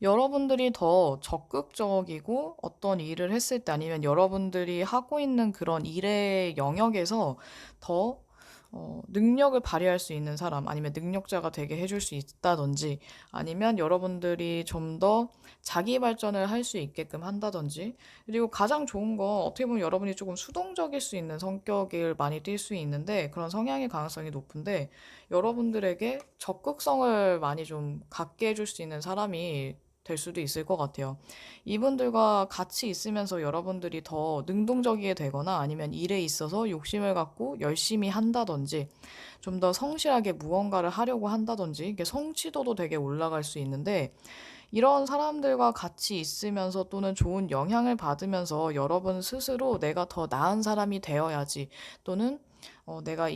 여러분들이 더 적극적이고 어떤 일을 했을 때 아니면 여러분들이 하고 있는 그런 일의 영역에서 더 능력을 발휘할 수 있는 사람 아니면 능력자가 되게 해줄 수 있다든지 아니면 여러분들이 좀 더 자기 발전을 할 수 있게끔 한다든지 그리고 가장 좋은 거 어떻게 보면 여러분이 조금 수동적일 수 있는 성격을 많이 띌 수 있는데 그런 성향의 가능성이 높은데 여러분들에게 적극성을 많이 좀 갖게 해줄 수 있는 사람이 될 수도 있을 것 같아요. 이분들과 같이 있으면서 여러분들이 더 능동적이게 되거나 아니면 일에 있어서 욕심을 갖고 열심히 한다든지 좀 더 성실하게 무언가를 하려고 한다든지 이게 성취도도 되게 올라갈 수 있는데 이런 사람들과 같이 있으면서 또는 좋은 영향을 받으면서 여러분 스스로 내가 더 나은 사람이 되어야지 또는 내가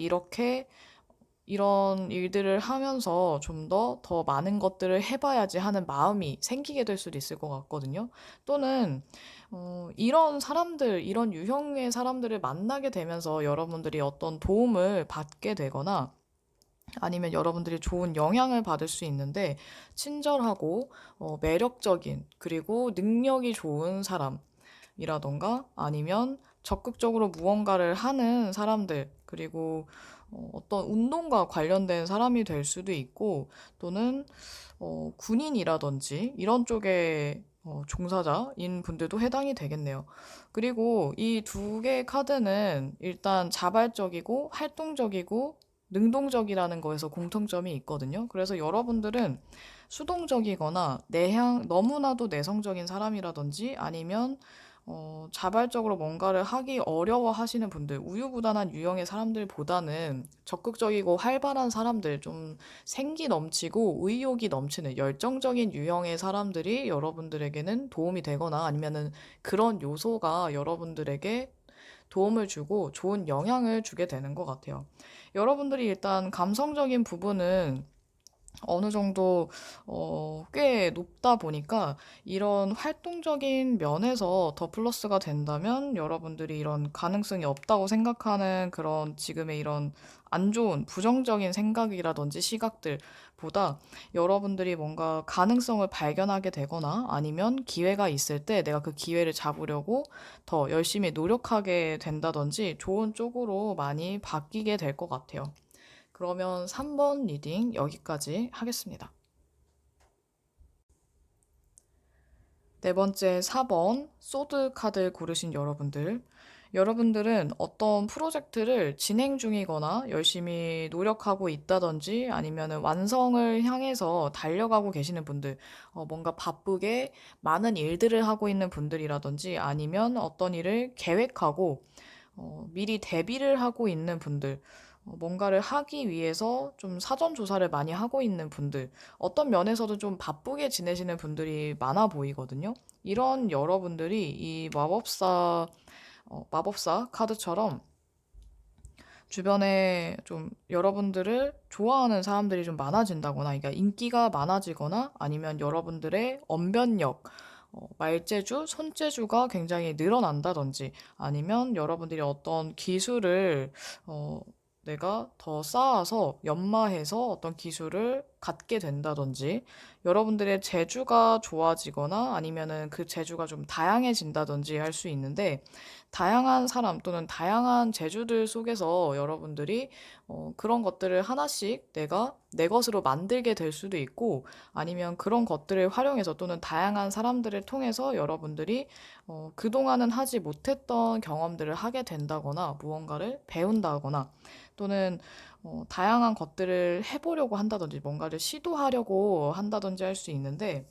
이런 일들을 하면서 좀 더 많은 것들을 해봐야지 하는 마음이 생기게 될 수도 있을 것 같거든요. 또는, 이런 사람들, 이런 유형의 사람들을 만나게 되면서 여러분들이 어떤 도움을 받게 되거나 아니면 여러분들이 좋은 영향을 받을 수 있는데 친절하고 매력적인 그리고 능력이 좋은 사람이라던가 아니면 적극적으로 무언가를 하는 사람들 그리고 어떤 운동과 관련된 사람이 될 수도 있고 또는 군인이라든지 이런 쪽에 종사자인 분들도 해당이 되겠네요. 그리고 이 두 개의 카드는 일단 자발적이고 활동적이고 능동적이라는 거에서 공통점이 있거든요. 그래서 여러분들은 수동적이거나 너무나도 내성적인 사람이라든지 아니면 자발적으로 뭔가를 하기 어려워 하시는 분들, 우유부단한 유형의 사람들보다는 적극적이고 활발한 사람들, 좀 생기 넘치고 의욕이 넘치는 열정적인 유형의 사람들이 여러분들에게는 도움이 되거나 아니면은 그런 요소가 여러분들에게 도움을 주고 좋은 영향을 주게 되는 것 같아요. 여러분들이 일단 감성적인 부분은 어느 정도 꽤 높다 보니까 이런 활동적인 면에서 더 플러스가 된다면 여러분들이 이런 가능성이 없다고 생각하는 그런 지금의 이런 안 좋은 부정적인 생각이라든지 시각들보다 여러분들이 뭔가 가능성을 발견하게 되거나 아니면 기회가 있을 때 내가 그 기회를 잡으려고 더 열심히 노력하게 된다든지 좋은 쪽으로 많이 바뀌게 될 것 같아요. 그러면 3번 리딩 여기까지 하겠습니다. 네 번째 4번 소드 카드 고르신 여러분들. 여러분들은 어떤 프로젝트를 진행 중이거나 열심히 노력하고 있다든지 아니면 완성을 향해서 달려가고 계시는 분들, 뭔가 바쁘게 많은 일들을 하고 있는 분들이라든지 아니면 어떤 일을 계획하고 미리 대비를 하고 있는 분들, 뭔가를 하기 위해서 좀 사전 조사를 많이 하고 있는 분들, 어떤 면에서도 좀 바쁘게 지내시는 분들이 많아 보이거든요. 이런 여러분들이 이 마법사 카드처럼 주변에 좀 여러분들을 좋아하는 사람들이 좀 많아진다거나, 그러니까 인기가 많아지거나 아니면 여러분들의 언변력, 말재주, 손재주가 굉장히 늘어난다든지 아니면 여러분들이 어떤 기술을 어, 내가 더 쌓아서 연마해서 어떤 기술을 갖게 된다든지 여러분들의 재주가 좋아지거나 아니면은 그 재주가 좀 다양해진다든지 할 수 있는데 다양한 사람 또는 다양한 재주들 속에서 여러분들이 그런 것들을 하나씩 내가 내 것으로 만들게 될 수도 있고 아니면 그런 것들을 활용해서 또는 다양한 사람들을 통해서 여러분들이 그동안은 하지 못했던 경험들을 하게 된다거나 무언가를 배운다거나 또는 다양한 것들을 해보려고 한다든지 뭔가를 시도하려고 한다든지 할 수 있는데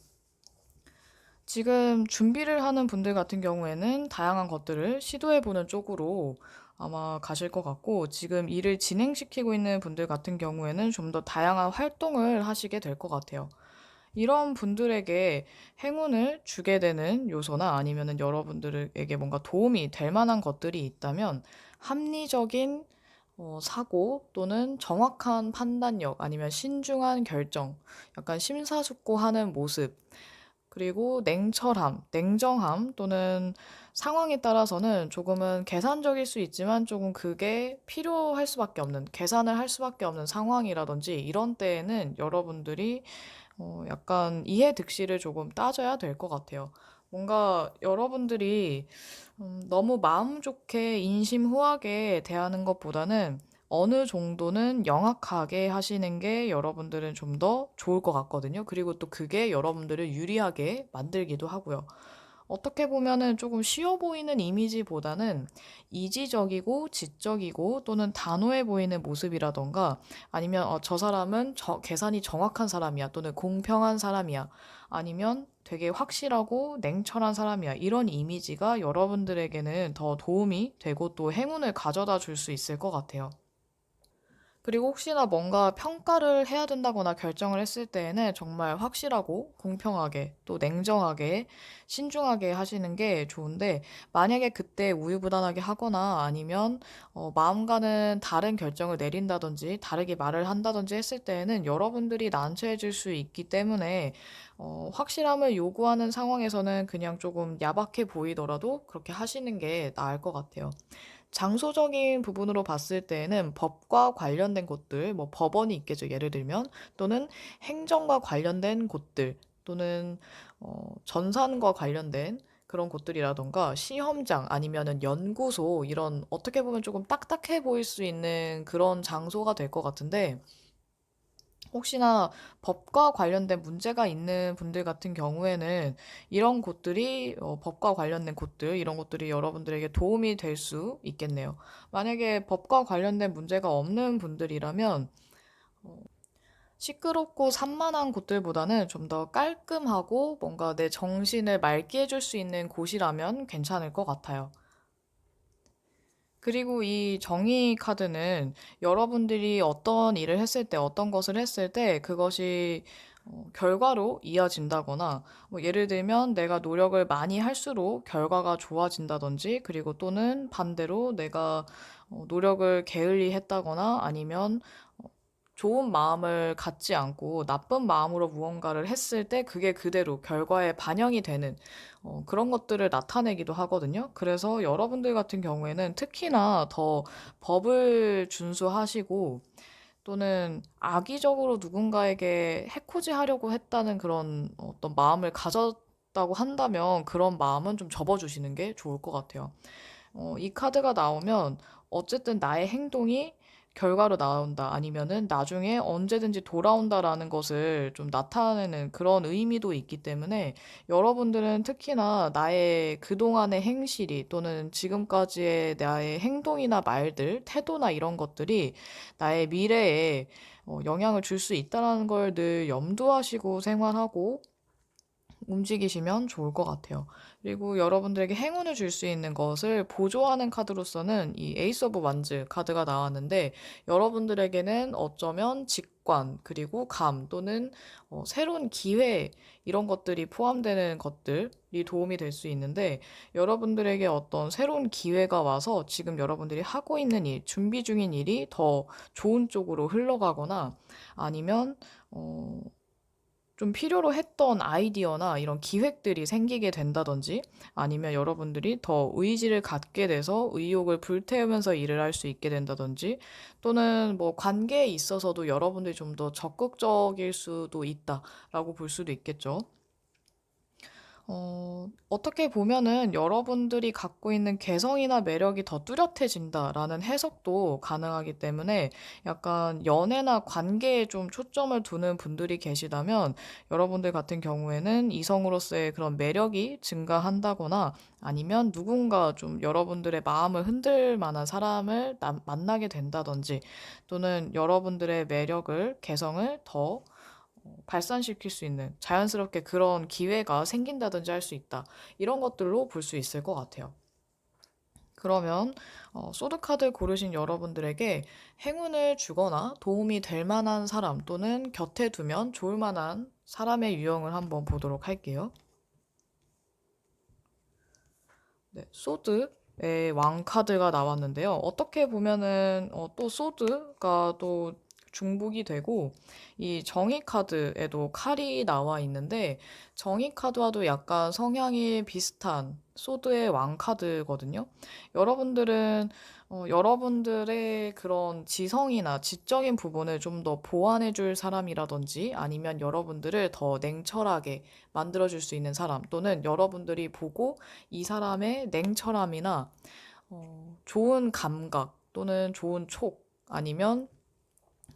지금 준비를 하는 분들 같은 경우에는 다양한 것들을 시도해보는 쪽으로 아마 가실 것 같고, 지금 일을 진행시키고 있는 분들 같은 경우에는 좀 더 다양한 활동을 하시게 될 것 같아요. 이런 분들에게 행운을 주게 되는 요소나 아니면은 여러분들에게 뭔가 도움이 될 만한 것들이 있다면 합리적인 사고 또는 정확한 판단력 아니면 신중한 결정, 약간 심사숙고하는 모습, 그리고 냉철함, 냉정함 또는 상황에 따라서는 조금은 계산적일 수 있지만 조금 그게 필요할 수밖에 없는, 계산을 할 수밖에 없는 상황이라든지 이런 때에는 여러분들이 약간 이해득실을 조금 따져야 될 것 같아요. 뭔가 여러분들이 너무 마음 좋게 인심후하게 대하는 것보다는 어느 정도는 영악하게 하시는 게 여러분들은 좀 더 좋을 것 같거든요. 그리고 또 그게 여러분들을 유리하게 만들기도 하고요. 어떻게 보면은 조금 쉬워 보이는 이미지보다는 이지적이고 지적이고 또는 단호해 보이는 모습이라던가 아니면 저 사람은 계산이 정확한 사람이야 또는 공평한 사람이야 아니면 되게 확실하고 냉철한 사람이야 이런 이미지가 여러분들에게는 더 도움이 되고 또 행운을 가져다 줄 수 있을 것 같아요. 그리고 혹시나 뭔가 평가를 해야 된다거나 결정을 했을 때에는 정말 확실하고 공평하게 또 냉정하게 신중하게 하시는 게 좋은데 만약에 그때 우유부단하게 하거나 아니면 마음과는 다른 결정을 내린다든지 다르게 말을 한다든지 했을 때에는 여러분들이 난처해질 수 있기 때문에 확실함을 요구하는 상황에서는 그냥 조금 야박해 보이더라도 그렇게 하시는 게 나을 것 같아요. 장소적인 부분으로 봤을 때에는 법과 관련된 곳들, 뭐 법원이 있겠죠, 예를 들면, 또는 행정과 관련된 곳들, 또는 전산과 관련된 그런 곳들이라던가 시험장 아니면은 연구소 이런 어떻게 보면 조금 딱딱해 보일 수 있는 그런 장소가 될 것 같은데 혹시나 법과 관련된 문제가 있는 분들 같은 경우에는 이런 곳들이 법과 관련된 곳들 이런 것들이 여러분들에게 도움이 될 수 있겠네요. 만약에 법과 관련된 문제가 없는 분들이라면 시끄럽고 산만한 곳들보다는 좀 더 깔끔하고 뭔가 내 정신을 맑게 해줄 수 있는 곳이라면 괜찮을 것 같아요. 그리고 이 정의 카드는 여러분들이 어떤 일을 했을 때, 어떤 것을 했을 때 그것이 결과로 이어진다거나, 뭐 예를 들면 내가 노력을 많이 할수록 결과가 좋아진다든지, 그리고 또는 반대로 내가 노력을 게을리 했다거나 아니면 좋은 마음을 갖지 않고 나쁜 마음으로 무언가를 했을 때 그게 그대로 결과에 반영이 되는 그런 것들을 나타내기도 하거든요. 그래서 여러분들 같은 경우에는 특히나 더 법을 준수하시고 또는 악의적으로 누군가에게 해코지 하려고 했다는 그런 어떤 마음을 가졌다고 한다면 그런 마음은 좀 접어주시는 게 좋을 것 같아요. 이 카드가 나오면 어쨌든 나의 행동이 결과로 나온다 아니면은 나중에 언제든지 돌아온다라는 것을 좀 나타내는 그런 의미도 있기 때문에 여러분들은 특히나 나의 그동안의 행실이 또는 지금까지의 나의 행동이나 말들, 태도나 이런 것들이 나의 미래에 영향을 줄 수 있다는 걸 늘 염두하시고 생활하고 움직이시면 좋을 것 같아요. 그리고 여러분들에게 행운을 줄 수 있는 것을 보조하는 카드로서는 이 에이스 오브 완즈 카드가 나왔는데 여러분들에게는 어쩌면 직관, 그리고 감 또는 새로운 기회 이런 것들이 포함되는 것들이 도움이 될 수 있는데 여러분들에게 어떤 새로운 기회가 와서 지금 여러분들이 하고 있는 일, 준비 중인 일이 더 좋은 쪽으로 흘러가거나 아니면 좀 필요로 했던 아이디어나 이런 기획들이 생기게 된다든지 아니면 여러분들이 더 의지를 갖게 돼서 의욕을 불태우면서 일을 할 수 있게 된다든지 또는 뭐 관계에 있어서도 여러분들이 좀 더 적극적일 수도 있다라고 볼 수도 있겠죠. 어떻게 보면은 여러분들이 갖고 있는 개성이나 매력이 더 뚜렷해진다라는 해석도 가능하기 때문에 약간 연애나 관계에 좀 초점을 두는 분들이 계시다면 여러분들 같은 경우에는 이성으로서의 그런 매력이 증가한다거나 아니면 누군가 좀 여러분들의 마음을 흔들 만한 사람을 만나게 된다든지 또는 여러분들의 매력을, 개성을 더 발산시킬 수 있는 자연스럽게 그런 기회가 생긴다든지 할 수 있다. 이런 것들로 볼 수 있을 것 같아요. 그러면 소드카드 고르신 여러분들에게 행운을 주거나 도움이 될 만한 사람 또는 곁에 두면 좋을 만한 사람의 유형을 한번 보도록 할게요. 네, 소드의 왕 카드가 나왔는데요. 어떻게 보면은 또 소드가 또 중복이 되고 이 정의 카드에도 칼이 나와 있는데 정의 카드와도 약간 성향이 비슷한 소드의 왕 카드거든요. 여러분들은 여러분들의 그런 지성이나 지적인 부분을 좀 더 보완해 줄 사람이라든지 아니면 여러분들을 더 냉철하게 만들어 줄 수 있는 사람 또는 여러분들이 보고 이 사람의 냉철함이나 좋은 감각 또는 좋은 촉 아니면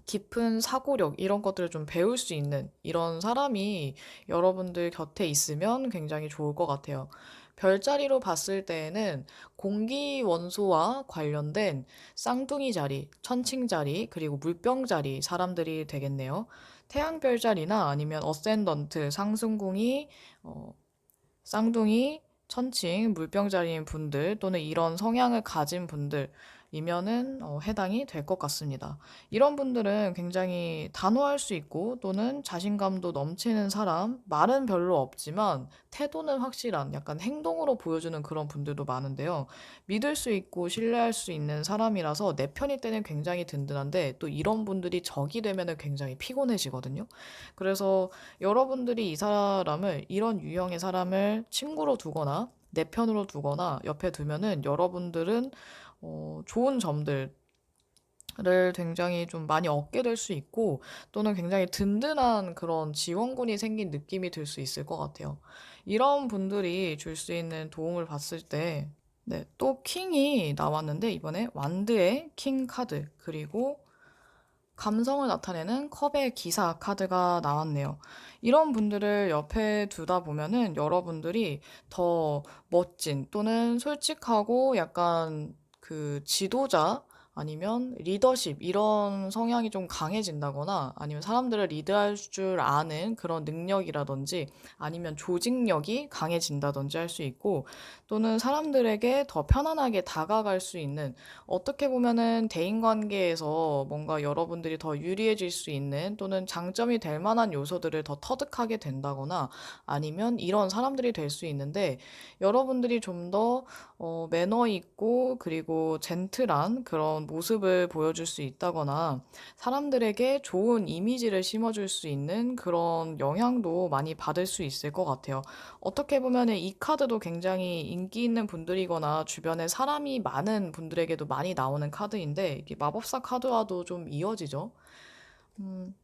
깊은 사고력 이런 것들을 좀 배울 수 있는 이런 사람이 여러분들 곁에 있으면 굉장히 좋을 것 같아요. 별자리로 봤을 때에는 공기 원소와 관련된 쌍둥이 자리, 천칭 자리, 그리고 물병 자리 사람들이 되겠네요. 태양 별자리나 아니면 어센던트, 상승궁이, 쌍둥이, 천칭, 물병자리인 분들 또는 이런 성향을 가진 분들이면은 해당이 될 것 같습니다. 이런 분들은 굉장히 단호할 수 있고 또는 자신감도 넘치는 사람, 말은 별로 없지만 태도는 확실한 약간 행동으로 보여주는 그런 분들도 많은데요. 믿을 수 있고 신뢰할 수 있는 사람이라서 내 편일 때는 굉장히 든든한데 또 이런 분들이 적이 되면은 굉장히 피곤해지거든요. 그래서 여러분들이 이 사람을, 이런 유형의 사람을 친구로 두거나 내 편으로 두거나 옆에 두면은 여러분들은 좋은 점들을 굉장히 좀 많이 얻게 될 수 있고 또는 굉장히 든든한 그런 지원군이 생긴 느낌이 들 수 있을 것 같아요. 이런 분들이 줄 수 있는 도움을 봤을 때 네, 또 킹이 나왔는데 이번에 완드의 킹 카드 그리고 감성을 나타내는 컵의 기사 카드가 나왔네요. 이런 분들을 옆에 두다 보면은 여러분들이 더 멋진 또는 솔직하고 약간 그 지도자 아니면 리더십 이런 성향이 좀 강해진다거나 아니면 사람들을 리드할 줄 아는 그런 능력이라든지 아니면 조직력이 강해진다든지 할 수 있고 또는 사람들에게 더 편안하게 다가갈 수 있는 어떻게 보면은 대인관계에서 뭔가 여러분들이 더 유리해질 수 있는 또는 장점이 될 만한 요소들을 더 터득하게 된다거나 아니면 이런 사람들이 될 수 있는데 여러분들이 좀 더 매너 있고 그리고 젠틀한 그런 모습을 보여줄 수 있다거나 사람들에게 좋은 이미지를 심어줄 수 있는 그런 영향도 많이 받을 수 있을 것 같아요. 어떻게 보면은 이 카드도 굉장히 인기 있는 분들이거나 주변에 사람이 많은 분들에게도 많이 나오는 카드인데 이게 마법사 카드와도 좀 이어지죠. 음,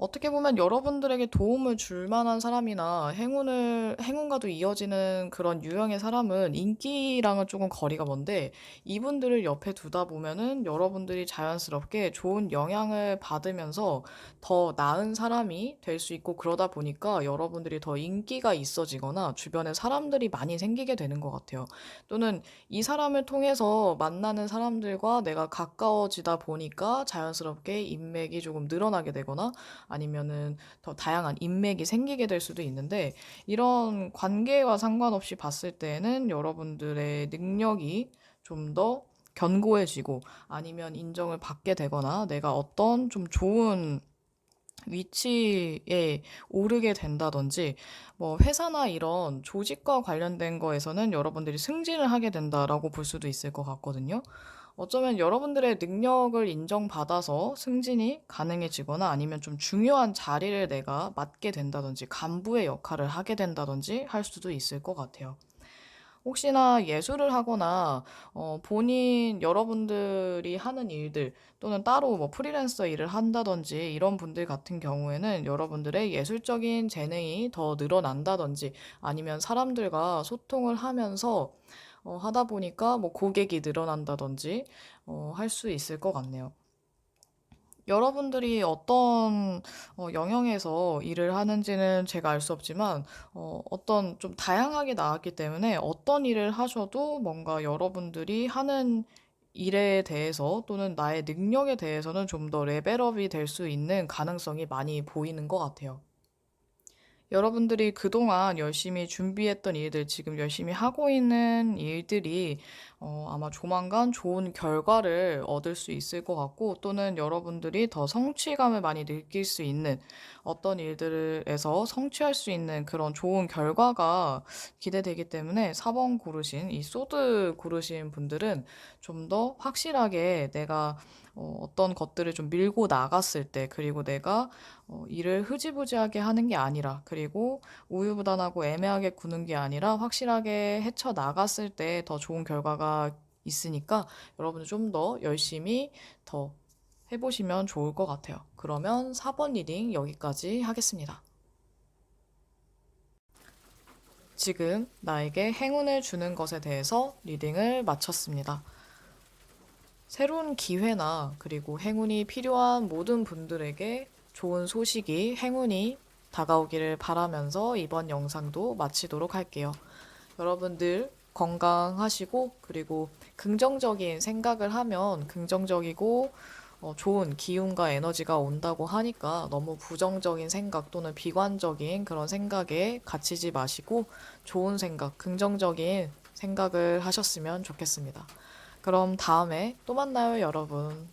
어떻게 보면 여러분들에게 도움을 줄 만한 사람이나 행운과도 이어지는 그런 유형의 사람은 인기랑은 조금 거리가 먼데 이분들을 옆에 두다 보면은 여러분들이 자연스럽게 좋은 영향을 받으면서 더 나은 사람이 될 수 있고 그러다 보니까 여러분들이 더 인기가 있어지거나 주변에 사람들이 많이 생기게 되는 것 같아요. 또는 이 사람을 통해서 만나는 사람들과 내가 가까워지다 보니까 자연스럽게 인맥이 조금 늘어나게 되거나 아니면은 더 다양한 인맥이 생기게 될 수도 있는데 이런 관계와 상관없이 봤을 때는 여러분들의 능력이 좀 더 견고해지고 아니면 인정을 받게 되거나 내가 어떤 좀 좋은 위치에 오르게 된다든지 뭐 회사나 이런 조직과 관련된 거에서는 여러분들이 승진을 하게 된다라고 볼 수도 있을 것 같거든요. 어쩌면 여러분들의 능력을 인정받아서 승진이 가능해지거나 아니면 좀 중요한 자리를 내가 맡게 된다든지 간부의 역할을 하게 된다든지 할 수도 있을 것 같아요. 혹시나 예술을 하거나 본인 여러분들이 하는 일들 또는 따로 뭐 프리랜서 일을 한다든지 이런 분들 같은 경우에는 여러분들의 예술적인 재능이 더 늘어난다든지 아니면 사람들과 소통을 하면서 하다 보니까 뭐 고객이 늘어난다든지 할 수 있을 것 같네요. 여러분들이 어떤 영역에서 일을 하는지는 제가 알 수 없지만 어떤 좀 다양하게 나왔기 때문에 어떤 일을 하셔도 뭔가 여러분들이 하는 일에 대해서 또는 나의 능력에 대해서는 좀 더 레벨업이 될 수 있는 가능성이 많이 보이는 것 같아요. 여러분들이 그동안 열심히 준비했던 일들, 지금 열심히 하고 있는 일들이 아마 조만간 좋은 결과를 얻을 수 있을 것 같고, 또는 여러분들이 더 성취감을 많이 느낄 수 있는 어떤 일들에서 성취할 수 있는 그런 좋은 결과가 기대되기 때문에 4번 고르신, 이 소드 고르신 분들은 좀 더 확실하게 내가 어떤 것들을 좀 밀고 나갔을 때, 그리고 내가 일을 흐지부지하게 하는 게 아니라, 그리고 우유부단하고 애매하게 구는 게 아니라 확실하게 헤쳐 나갔을 때 더 좋은 결과가 있으니까 여러분들 좀 더 열심히 더 해보시면 좋을 것 같아요. 그러면 4번 리딩 여기까지 하겠습니다. 지금 나에게 행운을 주는 것에 대해서 리딩을 마쳤습니다. 새로운 기회나 그리고 행운이 필요한 모든 분들에게 좋은 소식이, 행운이 다가오기를 바라면서 이번 영상도 마치도록 할게요. 여러분들 건강하시고 그리고 긍정적인 생각을 하면 긍정적이고 좋은 기운과 에너지가 온다고 하니까 너무 부정적인 생각 또는 비관적인 그런 생각에 갇히지 마시고 좋은 생각, 긍정적인 생각을 하셨으면 좋겠습니다. 그럼 다음에 또 만나요, 여러분.